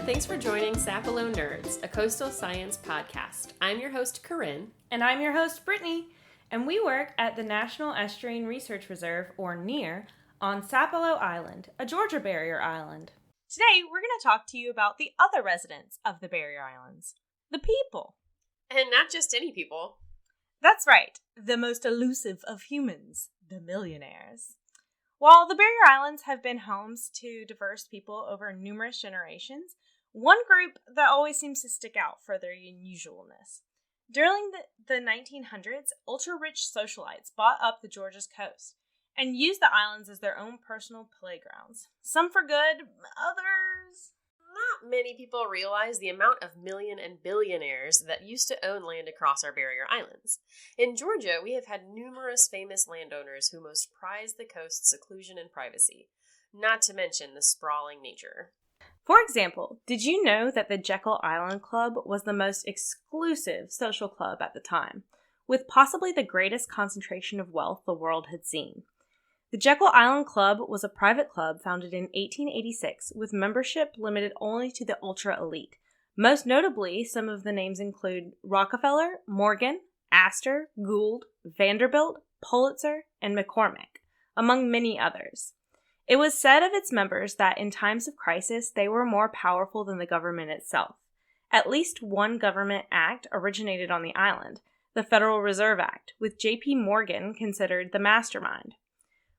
Thanks for joining Sapelo Nerds, a coastal science podcast. I'm your host, Corinne. And I'm your host, Brittany. And we work at the National Estuarine Research Reserve, or NER, on Sapelo Island, a Georgia barrier island. Today, we're going to talk to you about the other residents of the barrier islands, the people. And not just any people. That's right, the most elusive of humans, the millionaires. While the barrier islands have been homes to diverse people over numerous generations, one group that always seems to stick out for their unusualness. During the 1900s, ultra-rich socialites bought up the Georgia's coast and used the islands as their own personal playgrounds. Some for good, others... Not many people realize the amount of million and billionaires that used to own land across our barrier islands. In Georgia, we have had numerous famous landowners who most prize the coast's seclusion and privacy, not to mention the sprawling nature. For example, did you know that the Jekyll Island Club was the most exclusive social club at the time, with possibly the greatest concentration of wealth the world had seen? The Jekyll Island Club was a private club founded in 1886 with membership limited only to the ultra-elite. Most notably, some of the names include Rockefeller, Morgan, Astor, Gould, Vanderbilt, Pulitzer, and McCormick, among many others. It was said of its members that in times of crisis, they were more powerful than the government itself. At least one government act originated on the island, the Federal Reserve Act, with J.P. Morgan considered the mastermind.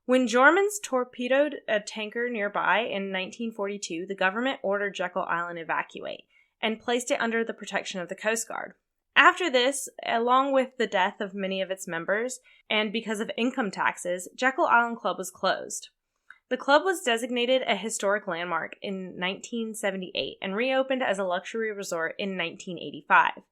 When Germans torpedoed a tanker nearby in 1942, the government ordered Jekyll Island evacuate and placed it under the protection of the Coast Guard. After this, along with the death of many of its members, and because of income taxes, Jekyll Island Club was closed. The club was designated a historic landmark in 1978 and reopened as a luxury resort in 1985.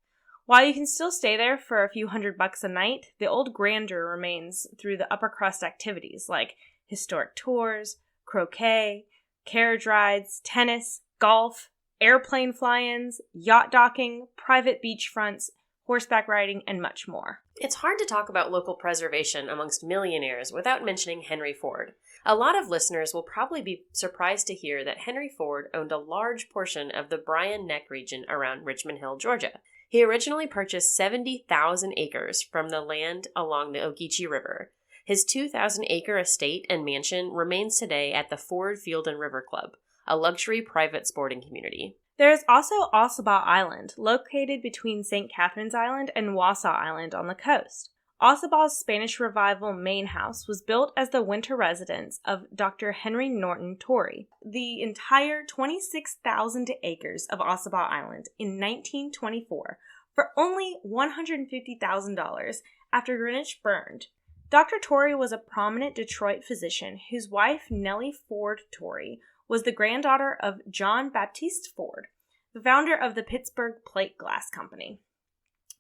While you can still stay there for a few $100 a night, the old grandeur remains through the upper crust activities like historic tours, croquet, carriage rides, tennis, golf, airplane fly-ins, yacht docking, private beachfronts, horseback riding, and much more. It's hard to talk about local preservation amongst millionaires without mentioning Henry Ford. A lot of listeners will probably be surprised to hear that Henry Ford owned a large portion of the Bryan Neck region around Richmond Hill, Georgia. He originally purchased 70,000 acres from the land along the Ogeechee River. His 2,000-acre estate and mansion remains today at the Ford Field and River Club, a luxury private sporting community. There is also Ossabaw Island, located between St. Catherine's Island and Wausau Island on the coast. Ossabaw's Spanish Revival main house was built as the winter residence of Dr. Henry Norton Torrey. The entire 26,000 acres of Ossabaw Island in 1924 for only $150,000 after Greenwich burned. Dr. Torrey was a prominent Detroit physician whose wife, Nellie Ford Torrey, was the granddaughter of John Baptiste Ford, the founder of the Pittsburgh Plate Glass Company.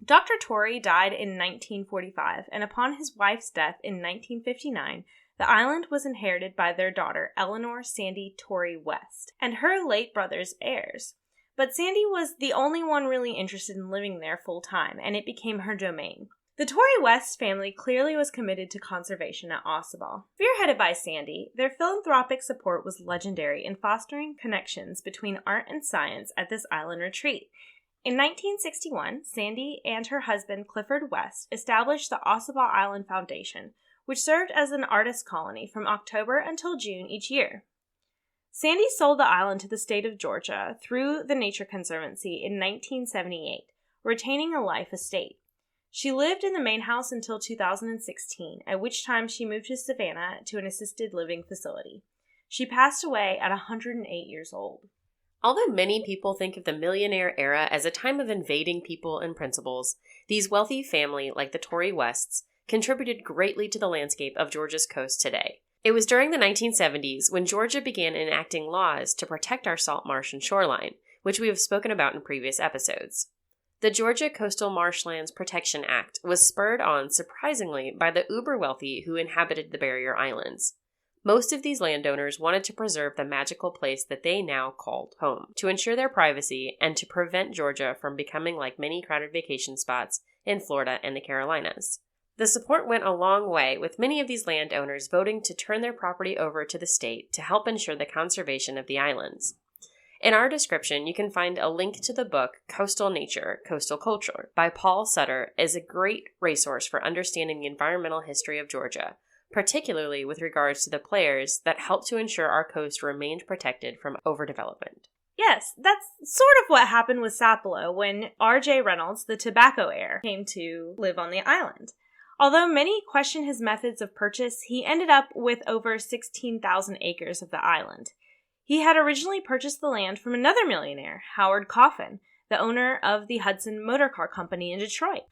Dr. Torrey died in 1945, and upon his wife's death in 1959, the island was inherited by their daughter, Eleanor Sandy Torrey West, and her late brother's heirs. But Sandy was the only one really interested in living there full-time, and it became her domain. The Torrey West family clearly was committed to conservation at Ossabaw. Spearheaded by Sandy, their philanthropic support was legendary in fostering connections between art and science at this island retreat. In 1961, Sandy and her husband Clifford West established the Ossabaw Island Foundation, which served as an artist colony from October until June each year. Sandy sold the island to the state of Georgia through the Nature Conservancy in 1978, retaining a life estate. She lived in the main house until 2016, at which time she moved to Savannah to an assisted living facility. She passed away at 108 years old. Although many people think of the millionaire era as a time of invading people and principles, these wealthy family, like the Torrey Wests, contributed greatly to the landscape of Georgia's coast today. It was during the 1970s when Georgia began enacting laws to protect our salt marsh and shoreline, which we have spoken about in previous episodes. The Georgia Coastal Marshlands Protection Act was spurred on, surprisingly, by the uber-wealthy who inhabited the barrier islands. Most of these landowners wanted to preserve the magical place that they now called home, to ensure their privacy and to prevent Georgia from becoming like many crowded vacation spots in Florida and the Carolinas. The support went a long way, with many of these landowners voting to turn their property over to the state to help ensure the conservation of the islands. In our description, you can find a link to the book Coastal Nature, Coastal Culture by Paul Sutter as a great resource for understanding the environmental history of Georgia, particularly with regards to the players that helped to ensure our coast remained protected from overdevelopment. Yes, that's sort of what happened with Sapelo when R.J. Reynolds, the tobacco heir, came to live on the island. Although many question his methods of purchase, he ended up with over 16,000 acres of the island. He had originally purchased the land from another millionaire, Howard Coffin, the owner of the Hudson Motor Car Company in Detroit.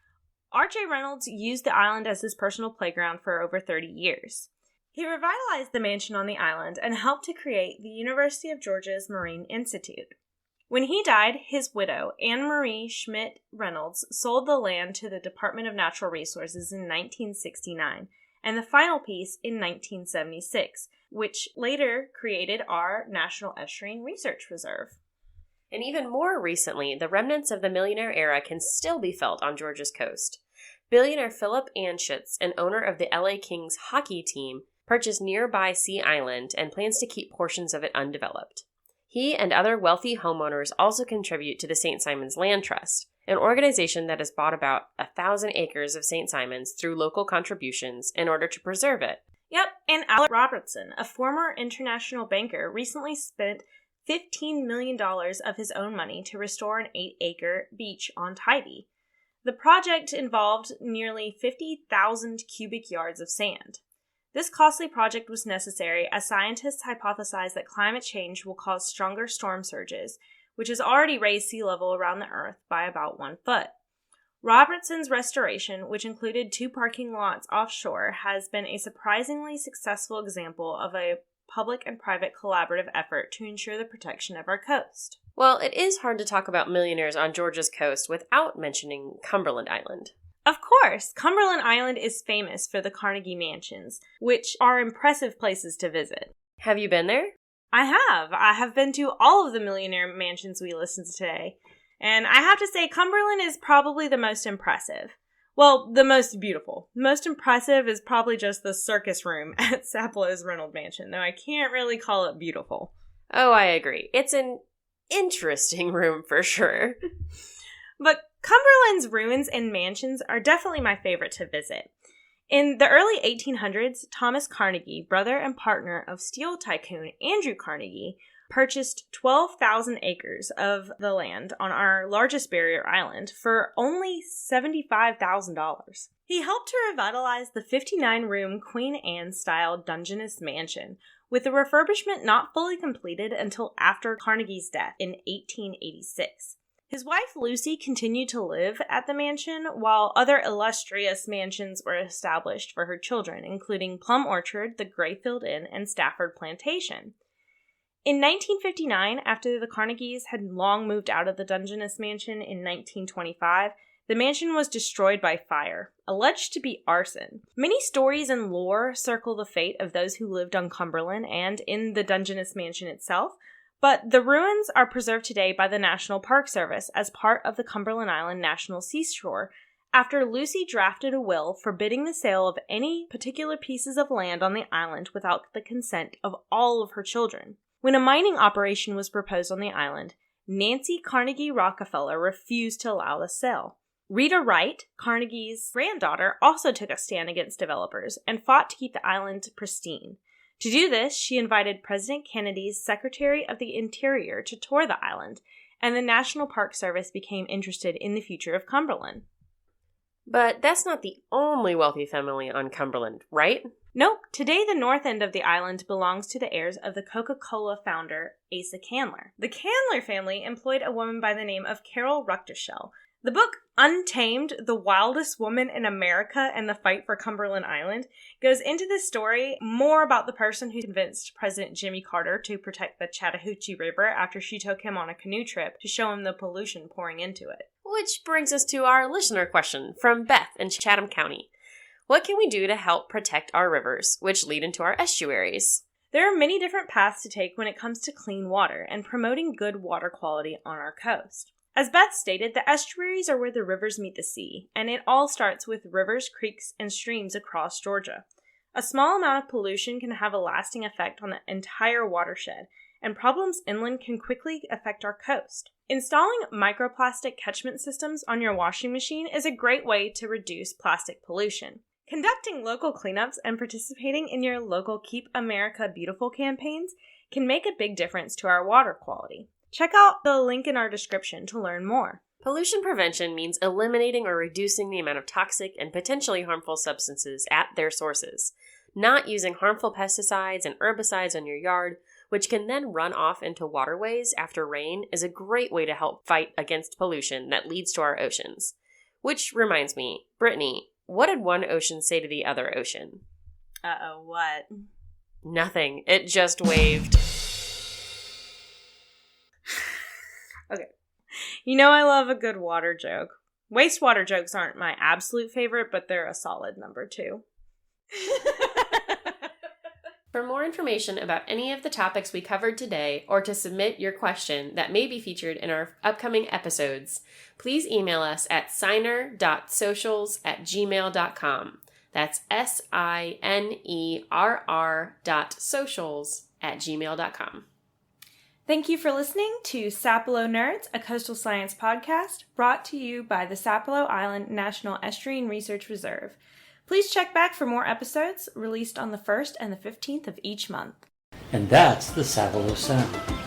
R.J. Reynolds used the island as his personal playground for over 30 years. He revitalized the mansion on the island and helped to create the University of Georgia's Marine Institute. When he died, his widow, Anne Marie Schmidt Reynolds, sold the land to the Department of Natural Resources in 1969, and the final piece in 1976, which later created our National Estuarine Research Reserve. And even more recently, the remnants of the millionaire era can still be felt on Georgia's coast. Billionaire Philip Anschutz, an owner of the LA Kings hockey team, purchased nearby Sea Island and plans to keep portions of it undeveloped. He and other wealthy homeowners also contribute to the St. Simons Land Trust, an organization that has bought about 1,000 acres of St. Simons through local contributions in order to preserve it. Yep, and Alec Robertson, a former international banker, recently spent $15 million of his own money to restore an 8-acre beach on Tybee. The project involved nearly 50,000 cubic yards of sand. This costly project was necessary as scientists hypothesize that climate change will cause stronger storm surges, which has already raised sea level around the Earth by about 1 foot. Robertson's restoration, which included 2 parking lots offshore, has been a surprisingly successful example of a public and private collaborative effort to ensure the protection of our coast. Well, it is hard to talk about millionaires on Georgia's coast without mentioning Cumberland Island. Of course, Cumberland Island is famous for the Carnegie Mansions, which are impressive places to visit. Have you been there? I have. I have been to all of the millionaire mansions we listened to today, and I have to say Cumberland is probably the most impressive. Well, the most beautiful. Most impressive is probably just the circus room at Sapelo's Reynolds Mansion, though I can't really call it beautiful. Oh, I agree. It's an interesting room for sure. But Cumberland's ruins and mansions are definitely my favorite to visit. In the early 1800s, Thomas Carnegie, brother and partner of steel tycoon Andrew Carnegie, purchased 12,000 acres of the land on our largest barrier island for only $75,000. He helped to revitalize the 59-room Queen Anne-style Dungeness mansion, with the refurbishment not fully completed until after Carnegie's death in 1886. His wife Lucy continued to live at the mansion, while other illustrious mansions were established for her children, including Plum Orchard, the Grayfield Inn, and Stafford Plantation. In 1959, after the Carnegies had long moved out of the Dungeness mansion in 1925, the mansion was destroyed by fire, alleged to be arson. Many stories and lore circle the fate of those who lived on Cumberland and in the Dungeness mansion itself, but the ruins are preserved today by the National Park Service as part of the Cumberland Island National Seashore after Lucy drafted a will forbidding the sale of any particular pieces of land on the island without the consent of all of her children. When a mining operation was proposed on the island, Nancy Carnegie Rockefeller refused to allow the sale. Rita Wright, Carnegie's granddaughter, also took a stand against developers and fought to keep the island pristine. To do this, she invited President Kennedy's Secretary of the Interior to tour the island, and the National Park Service became interested in the future of Cumberland. But that's not the only wealthy family on Cumberland, right? Nope. Today, the north end of the island belongs to the heirs of the Coca-Cola founder, Asa Candler. The Candler family employed a woman by the name of Carol Ruckteschell. The book Untamed, The Wildest Woman in America and the Fight for Cumberland Island goes into this story more about the person who convinced President Jimmy Carter to protect the Chattahoochee River after she took him on a canoe trip to show him the pollution pouring into it. Which brings us to our listener question from Beth in Chatham County. What can we do to help protect our rivers, which lead into our estuaries? There are many different paths to take when it comes to clean water and promoting good water quality on our coast. As Beth stated, the estuaries are where the rivers meet the sea, and it all starts with rivers, creeks, and streams across Georgia. A small amount of pollution can have a lasting effect on the entire watershed, and problems inland can quickly affect our coast. Installing microplastic catchment systems on your washing machine is a great way to reduce plastic pollution. Conducting local cleanups and participating in your local Keep America Beautiful campaigns can make a big difference to our water quality. Check out the link in our description to learn more. Pollution prevention means eliminating or reducing the amount of toxic and potentially harmful substances at their sources, not using harmful pesticides and herbicides on your yard, which can then run off into waterways after rain, is a great way to help fight against pollution that leads to our oceans. Which reminds me, Brittany, what did one ocean say to the other ocean? Uh-oh, what? Nothing. It just waved. Okay. You know I love a good water joke. Wastewater jokes aren't my absolute favorite, but they're a solid number 2. For more information about any of the topics we covered today, or to submit your question that may be featured in our upcoming episodes, please email us at signer.socials@gmail.com. That's SINERR.socials@gmail.com. Thank you for listening to Sapelo Nerds, a coastal science podcast brought to you by the Sapelo Island National Estuarine Research Reserve. Please check back for more episodes released on the 1st and the 15th of each month. And that's the Sapelo Sound.